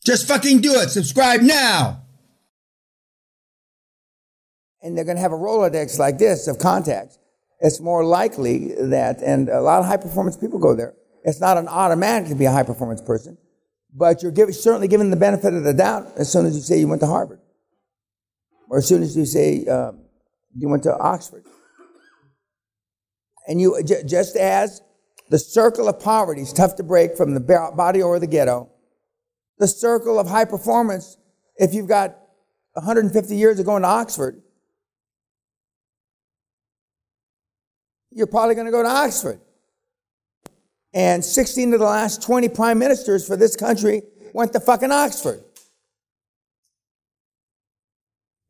Just fucking do it. Subscribe now. And they're going to have a Rolodex like this of contacts. It's more likely that, and a lot of high-performance people go there. It's not an automatic to be a high-performance person, but you're certainly given the benefit of the doubt as soon as you say you went to Harvard, or as soon as you say you went to Oxford. And you, just as the circle of poverty is tough to break from the body or the ghetto, the circle of high performance, if you've got 150 years of going to Oxford, you're probably going to go to Oxford. And 16 of the last 20 prime ministers for this country went to fucking Oxford.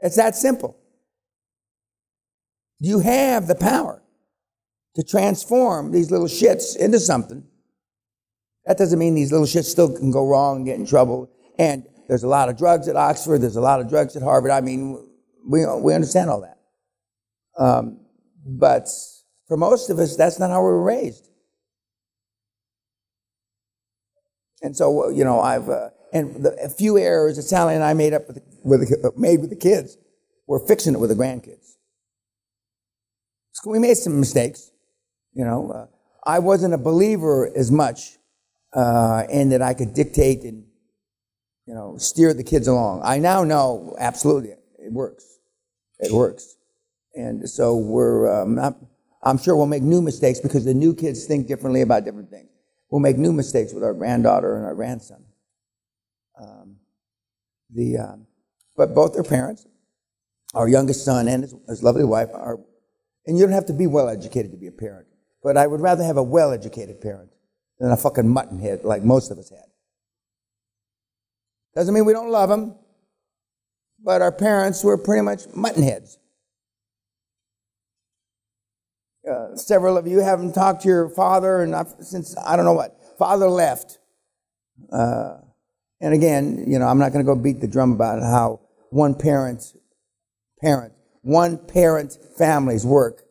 It's that simple. You have the power to transform these little shits into something. That doesn't mean these little shits still can go wrong and get in trouble. And there's a lot of drugs at Oxford. There's a lot of drugs at Harvard. I mean, we understand all that. But for most of us, that's not how we were raised. And so, you know, a few errors that Sally and I made with the kids, we're fixing it with the grandkids. So we made some mistakes. You know, I wasn't a believer as much in that I could dictate and, you know, steer the kids along. I now know absolutely it works. It works. And so I'm sure we'll make new mistakes because the new kids think differently about different things. We'll make new mistakes with our granddaughter and our grandson. But both their parents, our youngest son and his lovely wife, and you don't have to be well-educated to be a parent, but I would rather have a well-educated parent than a fucking muttonhead like most of us had. Doesn't mean we don't love them, but our parents were pretty much muttonheads. Several of you haven't talked to your father, and since, I don't know what, father left. And again, you know, I'm not going to go beat the drum about how one-parent families work.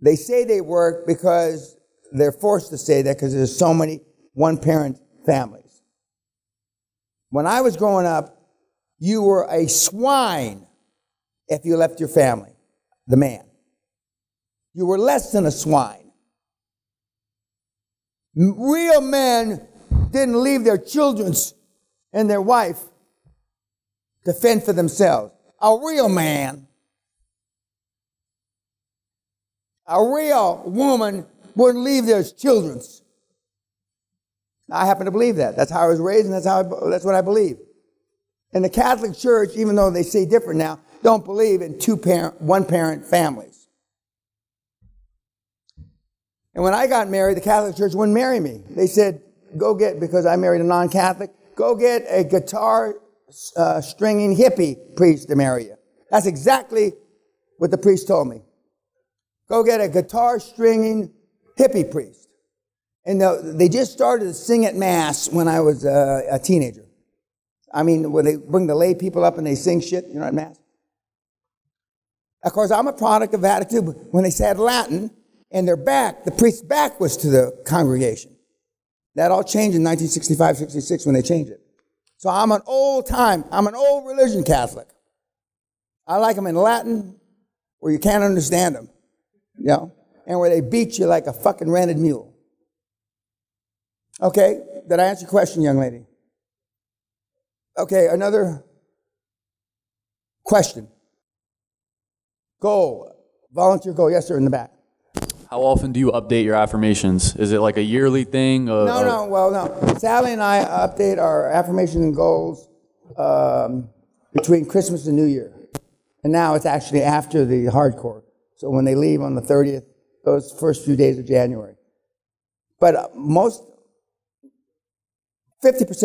They say they work because they're forced to say that because there's so many one-parent families. When I was growing up, you were a swine if you left your family, the man. You were less than a swine. Real men didn't leave their children and their wife to fend for themselves. A real man, a real woman wouldn't leave their children. I happen to believe that. That's how I was raised, and that's what I believe. And the Catholic Church, even though they say different now, don't believe in one-parent families. And when I got married, the Catholic Church wouldn't marry me. They said, because I married a non-Catholic, go get a guitar stringing hippie priest to marry you. That's exactly what the priest told me. Go get a guitar stringing hippie priest. And they just started to sing at Mass when I was a teenager. I mean, when they bring the lay people up and they sing shit, you know, at Mass. Of course, I'm a product of attitude. When they said Latin, and the priest's back was to the congregation. That all changed in 1965, 66 when they changed it. So I'm an old religion Catholic. I like them in Latin where you can't understand them, you know, and where they beat you like a fucking rented mule. Okay, did I answer your question, young lady? Okay, another question. Goal, volunteer goal. Yes, sir, in the back. How often do you update your affirmations? Is it like a yearly thing? No. Sally and I update our affirmations and goals between Christmas and New Year. And now it's actually after the hardcore. So when they leave on the 30th, those first few days of January. But 50%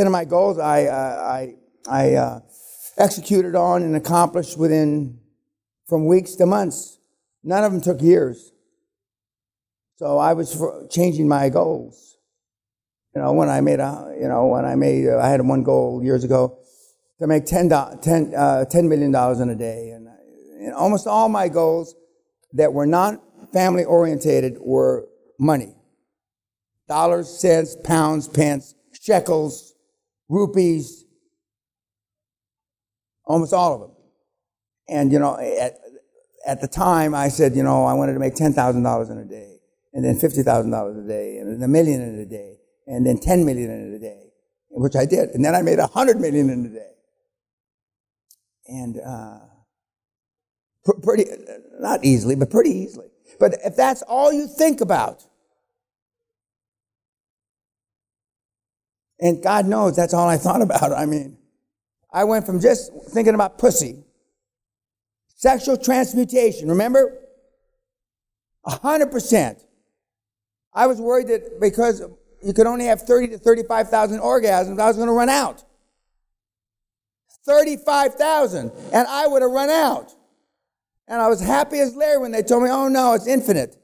of my goals I executed on and accomplished from weeks to months. None of them took years. So I was changing my goals. You know, I had one goal years ago to make $10 million in a day. And almost all my goals that were not family orientated were money. Dollars, cents, pounds, pence, shekels, rupees, almost all of them. And, you know, at the time, I said, you know, I wanted to make $10,000 in a day, and then $50,000 a day, and then $1 million in a day, and then $10 million in a day, which I did. And then I made $100 million in a day. And pretty, not easily, but pretty easily. But if that's all you think about, and God knows that's all I thought about. I mean, I went from just thinking about pussy, sexual transmutation, remember? 100%. I was worried that because you could only have 30 to 35,000 orgasms, I was going to run out. 35,000, and I would have run out. And I was happy as Larry when they told me, oh no, it's infinite.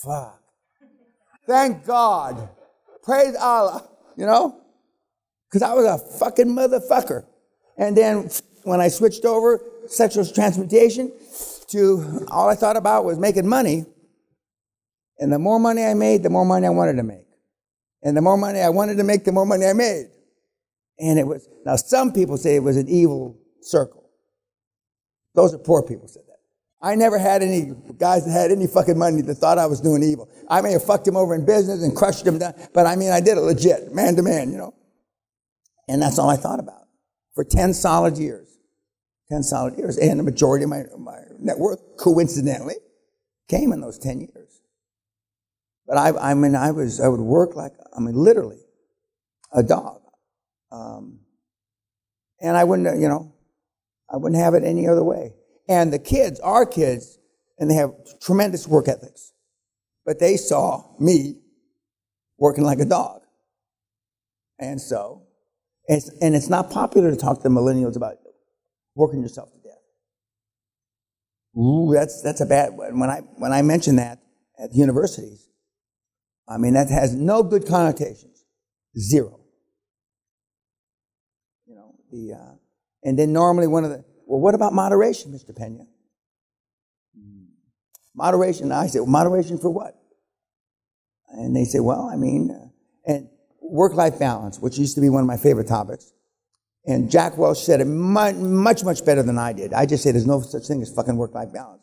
Fuck. Thank God. Praise Allah. You know? Because I was a fucking motherfucker. And then when I switched over sexual transmutation to all I thought about was making money. And the more money I made, the more money I wanted to make. And the more money I wanted to make, the more money I made. And it was, now some people say it was an evil circle. Those are poor people said that. I never had any guys that had any fucking money that thought I was doing evil. I may have fucked him over in business and crushed him down, but I mean, I did it legit, man to man, you know. And that's all I thought about for 10 solid years. 10 solid years. And the majority of my net worth, coincidentally, came in those 10 years. But I would work like, literally a dog. And I wouldn't, you know, I wouldn't have it any other way. And the kids, our kids, and they have tremendous work ethics. But they saw me working like a dog. And so, it's not popular to talk to millennials about working yourself to death. Ooh, that's a bad one. When I mention that at universities, I mean, that has no good connotations. Zero. You know, and then normally well, what about moderation, Mr. Peña? Moderation, I say, well, moderation for what? And they say, well, I mean, and work-life balance, which used to be one of my favorite topics. And Jack Welch said it much, much better than I did. I just say there's no such thing as fucking work-life balance.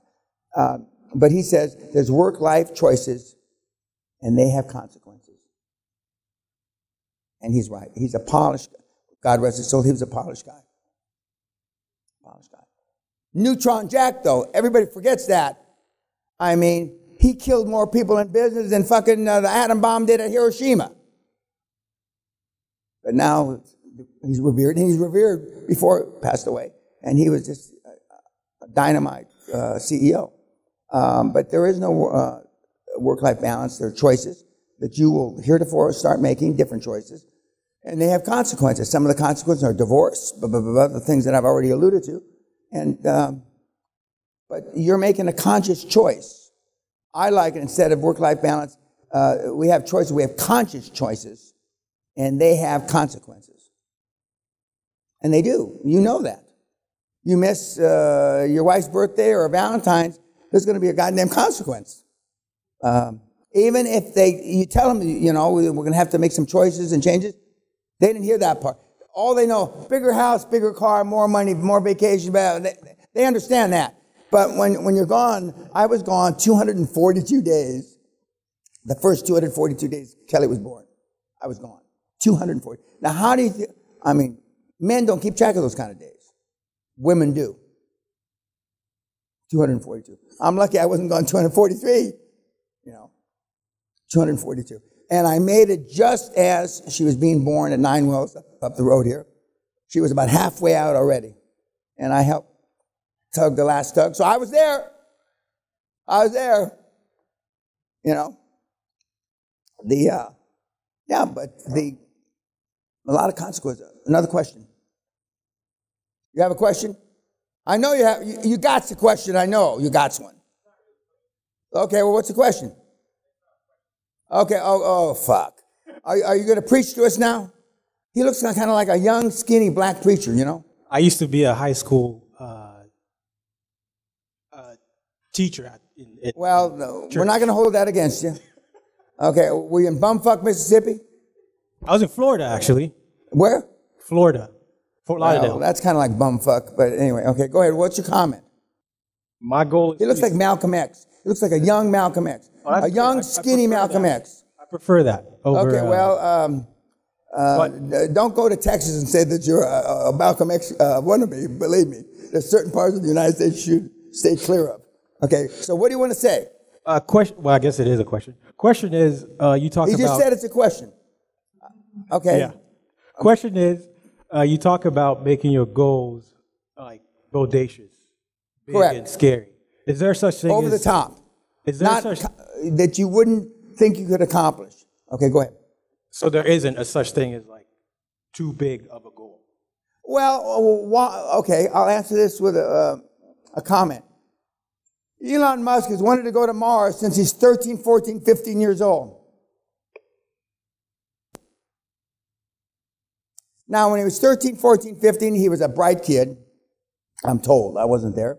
But he says there's work-life choices, and they have consequences. And he's right. He's a polished guy. God rest his soul, he was a polished guy. Polished guy. Neutron Jack, though, everybody forgets that. I mean, he killed more people in business than fucking the atom bomb did at Hiroshima. But now he's revered, and he's revered before he passed away. And he was just a dynamite CEO. But there is no work-life balance. There are choices that you will heretofore start making, different choices. And they have consequences. Some of the consequences are divorce, the things that I've already alluded to. And but you're making a conscious choice. I like it, instead of work-life balance, we have choices. We have conscious choices, and they have consequences. And they do. You know that. You miss your wife's birthday or a Valentine's, there's going to be a goddamn consequence. Even if you tell them, you know, we're going to have to make some choices and changes, they didn't hear that part. All they know, bigger house, bigger car, more money, more vacation. They understand that. But when you're gone, I was gone 242 days. The first 242 days Kelly was born, I was gone. 240. Now, how do you I mean, men don't keep track of those kind of days. Women do. 242. I'm lucky I wasn't gone 243. You know, 242. And I made it just as she was being born at Nine Wells up the road here. She was about halfway out already. And I helped tug the last tug. So I was there. You know. But a lot of consequences. Another question. You have a question? I know you have. You got the question. I know you got one. Okay, well, what's the question? Okay, oh, fuck. Are you going to preach to us now? He looks kind of like a young, skinny black preacher, you know? I used to be a high school teacher. Well, no, we're not going to hold that against you. Okay, were you in bumfuck, Mississippi? I was in Florida, actually. Where? Florida. Fort Lauderdale. Well, that's kind of like bumfuck, but anyway, okay, go ahead. What's your comment? My goal is He looks like Malcolm X. He looks like a young Malcolm X. A young, skinny Malcolm X. I prefer that over. Okay, well, don't go to Texas and say that you're a Malcolm X wannabe. Believe me, there's certain parts of the United States you should stay clear of. Okay, so what do you want to say? Question. Well, I guess it is a question. Question is, you talk about. He just said it's a question. Okay. Yeah. Question is, you talk about making your goals like bodacious, big Correct. and scary. Is there such thing Over as, the top. Is there Not such? that you wouldn't think you could accomplish. Okay, go ahead. So there isn't a such thing as like too big of a goal. Well, okay, I'll answer this with a comment. Elon Musk has wanted to go to Mars since he's 13, 14, 15 years old. Now, when he was 13, 14, 15, he was a bright kid. I'm told. I wasn't there.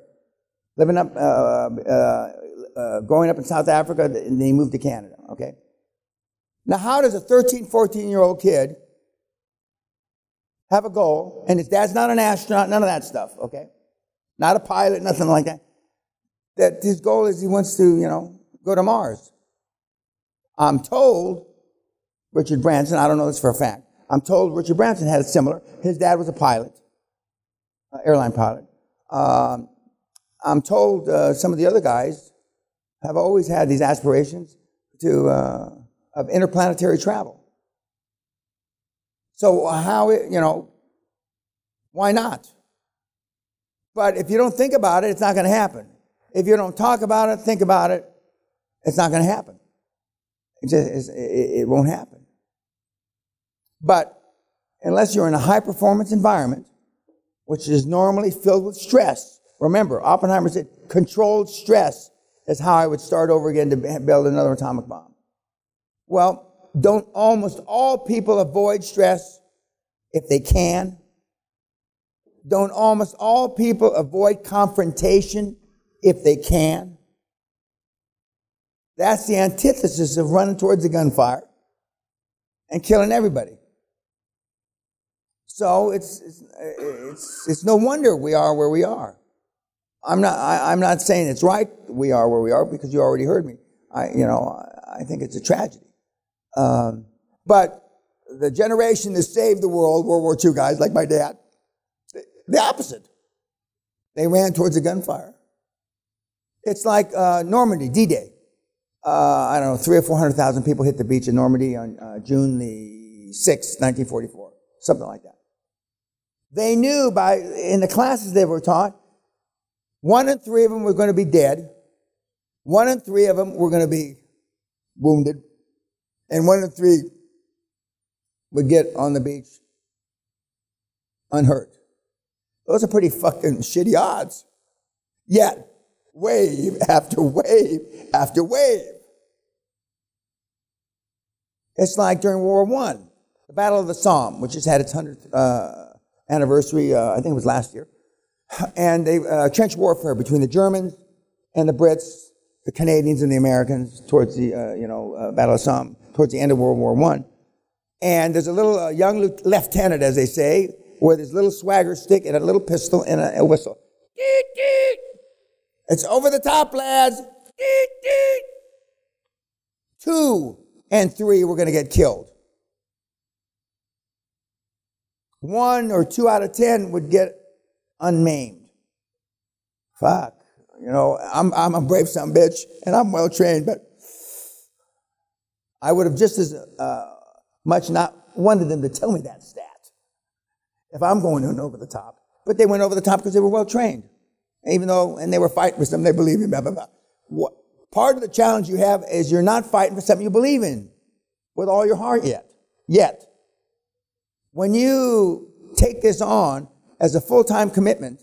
Living up, growing up in South Africa, and then he moved to Canada, okay? Now, how does a 13, 14-year-old kid have a goal, and his dad's not an astronaut, none of that stuff, okay? Not a pilot, nothing like that. That his goal is he wants to, go to Mars. I'm told Richard Branson, I don't know this for a fact, I'm told Richard Branson had a similar. His dad was a pilot, airline pilot. I'm told some of the other guys have always had these aspirations of interplanetary travel. So why not? But if you don't think about it, it's not going to happen. If you don't talk about it, think about it, it's not going to happen. It won't happen. But unless you're in a high-performance environment, which is normally filled with stress, remember, Oppenheimer said controlled stress is how I would start over again to build another atomic bomb. Well, don't almost all people avoid stress if they can? Don't almost all people avoid confrontation if they can? That's the antithesis of running towards the gunfire and killing everybody. So it's no wonder we are where we are. I'm not saying it's right we are where we are, because you already heard me. I think it's a tragedy. But the generation that saved the world, World War II guys like my dad, the opposite. They ran towards the gunfire. It's like Normandy, D-Day. I don't know, 300,000 or 400,000 people hit the beach in Normandy on June the 6th, 1944, something like that. They knew in the classes they were taught, 1 in 3 of them were going to be dead, 1 in 3 of them were going to be wounded, and 1 in 3 would get on the beach unhurt. Those are pretty fucking shitty odds. Yet, wave after wave after wave. It's like during World War I, the Battle of the Somme, which has had its 100th anniversary, I think it was last year. And they trench warfare between the Germans and the Brits, the Canadians and the Americans towards the Battle of Somme, towards the end of World War I. And there's a little young lieutenant, as they say, with his little swagger stick and a little pistol and a whistle. It's over the top, lads. 2 and 3 were going to get killed. 1 or 2 out of 10 would get unmaimed. Fuck. I'm a brave son of a bitch, and I'm well trained, but I would have just as much not wanted them to tell me that stat if I'm going in over the top. But they went over the top because they were well trained. Even though, and they were fighting for something they believe in, blah, blah, blah. Part of the challenge you have is you're not fighting for something you believe in with all your heart yet. When you take this on as a full-time commitment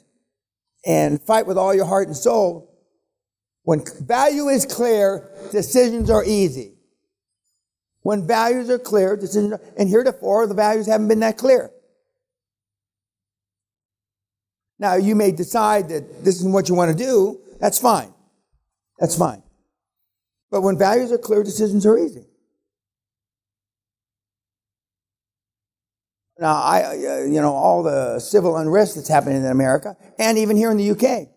and fight with all your heart and soul, when value is clear, decisions are easy. When values are clear, decisions are, and heretofore, the values haven't been that clear. Now, you may decide that this is what you want to do. That's fine. That's fine. But when values are clear, decisions are easy. Now, all the civil unrest that's happening in America, and even here in the UK,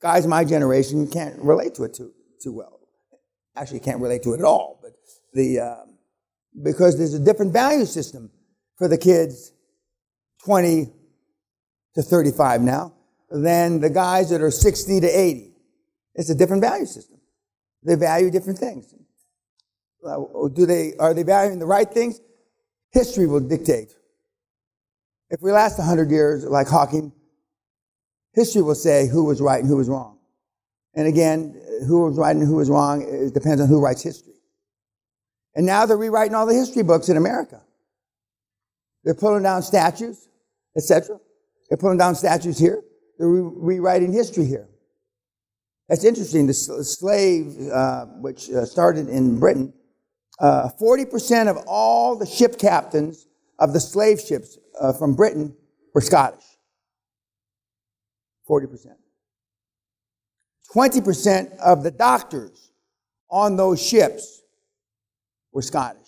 guys my generation can't relate to it too well. Actually, can't relate to it at all. But because there's a different value system for the kids 20 to 35 now than the guys that are 60 to 80. It's a different value system. They value different things. Are they valuing the right things? History will dictate. If we last 100 years like Hawking, history will say who was right and who was wrong. And again, who was right and who was wrong, it depends on who writes history. And now they're rewriting all the history books in America. They're pulling down statues, etc. They're pulling down statues here. They're rewriting history here. That's interesting. The slave, which started in Britain, 40% of all the ship captains of the slave ships from Britain were Scottish. 40%. 20% of the doctors on those ships were Scottish.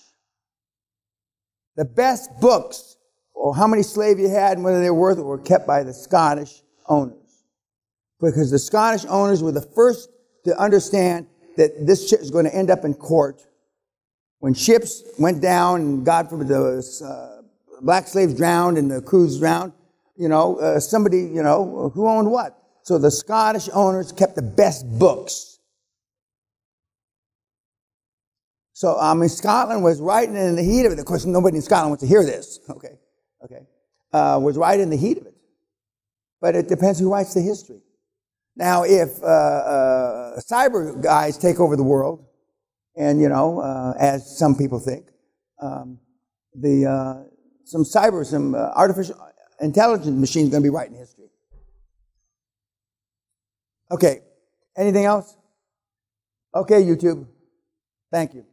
The best books, or how many slaves you had and whether they were worth it, were kept by the Scottish owners. Because the Scottish owners were the first to understand that this ship is going to end up in court. When ships went down, and God forbid the black slaves drowned and the crews drowned, somebody, who owned what? So the Scottish owners kept the best books. So, Scotland was right in the heat of it. Of course, nobody in Scotland wants to hear this. Okay. Was right in the heat of it. But it depends who writes the history. Now, if cyber guys take over the world, and, as some people think, some artificial intelligence machine is going to be writing history. Okay. Anything else? Okay, YouTube. Thank you.